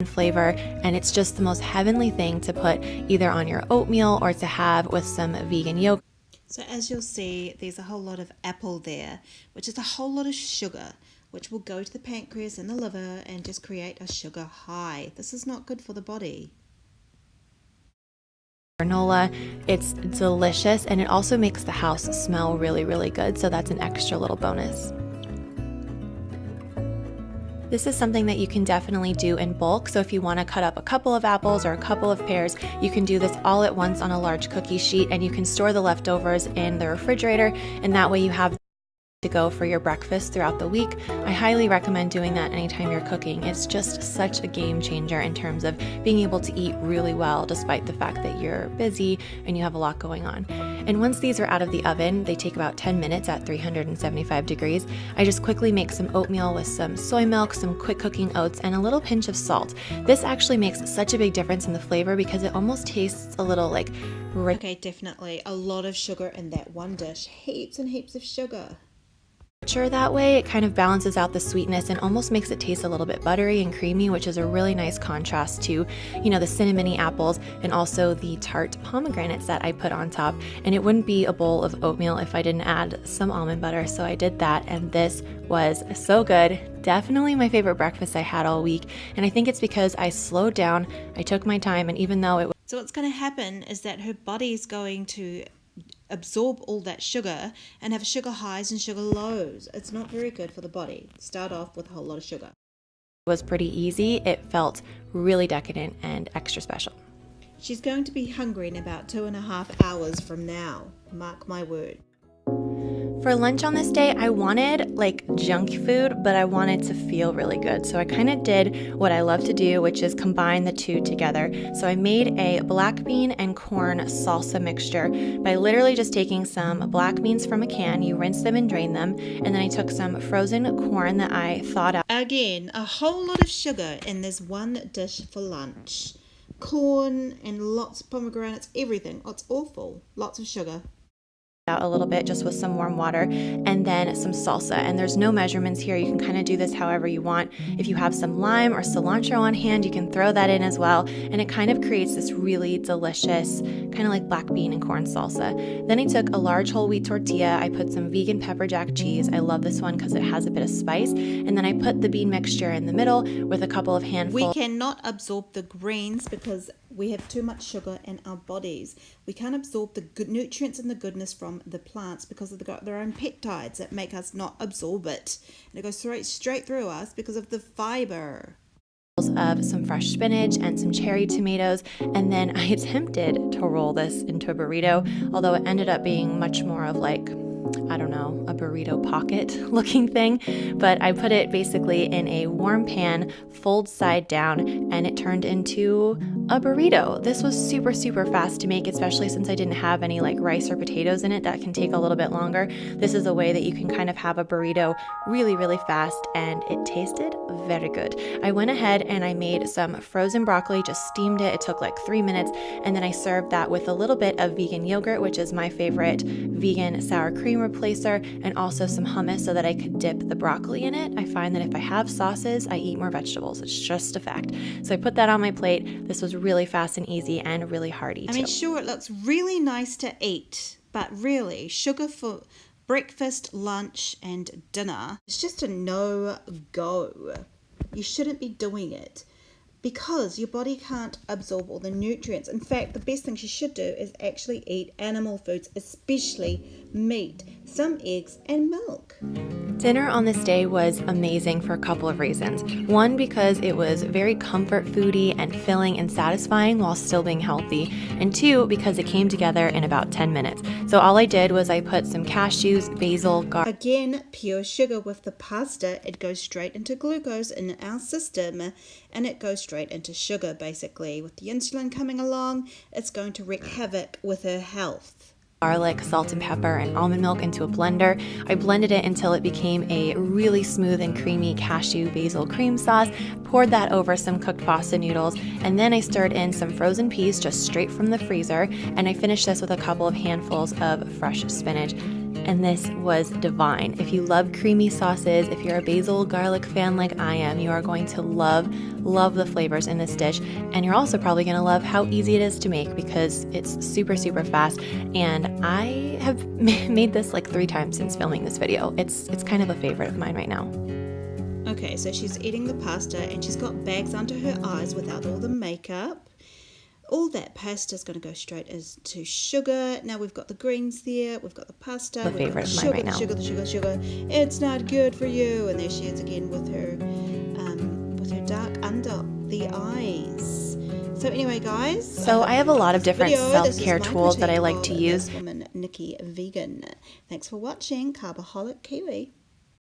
flavor, and it's just the most heavenly thing to put either on your oatmeal or to have with some vegan yogurt. So as you'll see, there's a whole lot of apple there, which is a whole lot of sugar, which will go to the pancreas and the liver and just create a sugar high. This is not good for the body. Granola. It's delicious, and it also makes the house smell really, really good, so that's an extra little bonus. This is something that you can definitely do in bulk, so if you want to cut up a couple of apples or a couple of pears, you can do this all at once on a large cookie sheet, and you can store the leftovers in the refrigerator, and that way you have to go for your breakfast throughout the week. I highly recommend doing that anytime you're cooking. It's just such a game changer in terms of being able to eat really well despite the fact that you're busy and you have a lot going on. And once these are out of the oven, they take about 10 minutes at 375 degrees. I just quickly make some oatmeal with some soy milk, some quick cooking oats, and a little pinch of salt. This actually makes such a big difference in the flavor because it almost tastes a little like rich. Okay, definitely a lot of sugar in that one dish. Heaps and heaps of sugar. That way. It kind of balances out the sweetness and almost makes it taste a little bit buttery and creamy, which is a really nice contrast to, the cinnamony apples and also the tart pomegranates that I put on top. And it wouldn't be a bowl of oatmeal if I didn't add some almond butter, so I did that, and this was so good. Definitely my favorite breakfast I had all week, and I think it's because I slowed down, I took my time, and even though it was... So what's going to happen is that her body's going to absorb all that sugar and have sugar highs and sugar lows. It's not very good for the body. Start off with a whole lot of sugar. It was pretty easy. It felt really decadent and extra special. She's going to be hungry in about 2.5 hours from now. Mark my word. For lunch on this day, I wanted like junk food, but I wanted to feel really good. So I kind of did what I love to do, which is combine the two together. So I made a black bean and corn salsa mixture by literally just taking some black beans from a can. You rinse them and drain them. And then I took some frozen corn that I thawed out. Again, a whole lot of sugar in this one dish for lunch. Corn and lots of pomegranates, everything. Oh, it's awful. Lots of sugar. Out a little bit just with some warm water, and then some salsa. And there's no measurements here. You can kind of do this however you want. If you have some lime or cilantro on hand, you can throw that in as well, and it kind of creates this really delicious kind of like black bean and corn salsa. Then I took a large whole wheat tortilla. I put some vegan pepper jack cheese. I love this one because it has a bit of spice. And then I put the bean mixture in the middle with a couple of handfuls. We cannot absorb the greens because we have too much sugar in our bodies. We can't absorb the good nutrients and the goodness from the plants because they've got their own peptides that make us not absorb it. And it goes straight through us because of the fiber. Of some fresh spinach and some cherry tomatoes, and then I attempted to roll this into a burrito, although it ended up being much more of like, I don't know, a burrito pocket looking thing, but I put it basically in a warm pan, fold side down, and it turned into a burrito. This was super, super fast to make, especially since I didn't have any like rice or potatoes in it. That can take a little bit longer. This is a way that you can kind of have a burrito really, really fast, and it tasted very good. I went ahead and I made some frozen broccoli, just steamed it. It took like 3 minutes, and then I served that with a little bit of vegan yogurt, which is my favorite vegan sour cream replacer, and also some hummus so that I could dip the broccoli in it. I find that if I have sauces, I eat more vegetables. It's just a fact. So I put that on my plate. This was really fast and easy and really hearty too. I mean, sure, it looks really nice to eat, but really, sugar for breakfast, lunch, and dinner, it's just a no-go. You shouldn't be doing it because your body can't absorb all the nutrients. In fact, the best thing you should do is actually eat animal foods, especially meat, some eggs, and milk. Dinner on this day was amazing for a couple of reasons. One, because it was very comfort foody and filling and satisfying while still being healthy. And two, because it came together in about 10 minutes. So all I did was I put some cashews, basil, garlic. Again, pure sugar with the pasta. It goes straight into glucose in our system, and it goes straight into sugar basically. With the insulin coming along, it's going to wreak havoc with her health. Garlic, salt and pepper, and almond milk into a blender. I blended it until it became a really smooth and creamy cashew basil cream sauce, poured that over some cooked pasta noodles, and then I stirred in some frozen peas just straight from the freezer, and I finished this with a couple of handfuls of fresh spinach. and this was divine. If you love creamy sauces, if you're a basil garlic fan like I am, you are going to love the flavors in this dish, and you're also probably going to love how easy it is to make because it's super fast. And I have made this like 3 times since filming this video. It's kind of a favorite of mine right now. Okay, so she's eating the pasta and she's got bags under her eyes without all the makeup. All that pasta is going to go straight into sugar. Now we've got the greens there, we've got the pasta, The favorite of mine right now. Sugar. It's not good for you. And there she is again with her dark under the eyes. So anyway, guys. So I have a lot of different This is self-care my tools that I protein like to bowl. use. This woman, Nikki Vegan. Thanks for watching. Carboholickiwi.